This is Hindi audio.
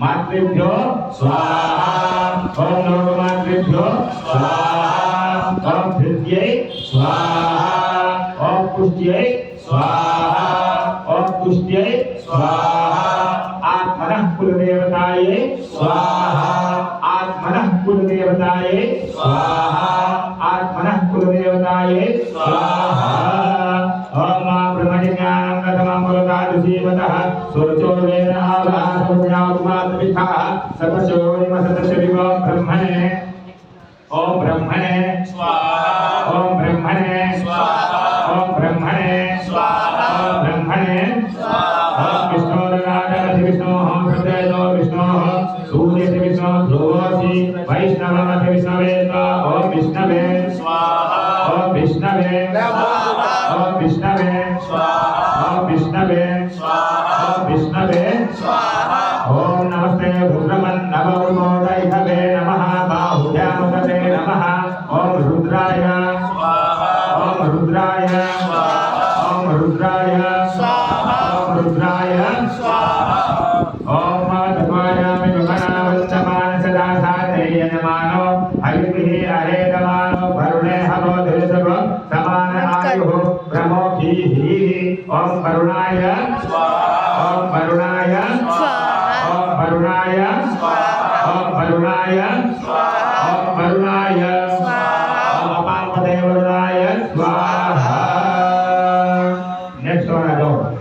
मातृभ्यो स्वाहा ओम नमो मातृभ्यो स्वाहा ओम धृत्यै स्वाहा ओम पुष्ट्यै स्वाहा ओम तुष्ट्यै स्वाहा आत्मनः कुलदेवतायै स्वाहा आत्मनः कुलदेवतायै स्वाहा आत्मनः कुलदेवतायै स्वाहा ओम ब्रह्मज्ञानं कथममृतादुसीवतः सुरचोर्वेण आवाहसंज्ञातुमात्मिथः सर्वशोनिमसतशरिवो ब्रह्मणे ओम ब्रह्मणे स्वाहा ओम ब्रह्मणे स्वाहा ओम ब्रह्मणे स्वाहा ओम ब्रह्मणे स्वाहा विष्णुर्नाथमधि विष्णोः प्रत्ययो विष्णोः सूर्यस्य विष्णो ध्रुवोऽसि वैष्णवमधि विष्णवे ओम विष्णवे स्वाहा ओम विष्णवे स्वाहा ओम विष्णवे स्वाहा ओम विष्णवे स्वाहा ओम विष्णवे स्वाहा ओम नमस्ते रुद्रमन्नवोदयभवे नमः बाहुभ्यामुदते नमः ओम रुद्राय स्वाहा ओम रुद्राय स्वाहा ओम रुद्राय स्वाहा ओम रुद्राय स्वाहा ओम तत्वायामि गमनावन्तमान सदा साधयनमानो हरिभिः अहेतमानो वरुणे हवो दिवसगो समान आयुः ब्रह्मोभिः ओम वरुणाय स्वाहा ओम वरुणाय स्वाहा ओम वरुणाय स्वाहा ओम वरुणाय स्वाहा ओम वरुणाय स्वाहा ओम अपापदे वरुणाय स्वाहा नेक्स्ट वन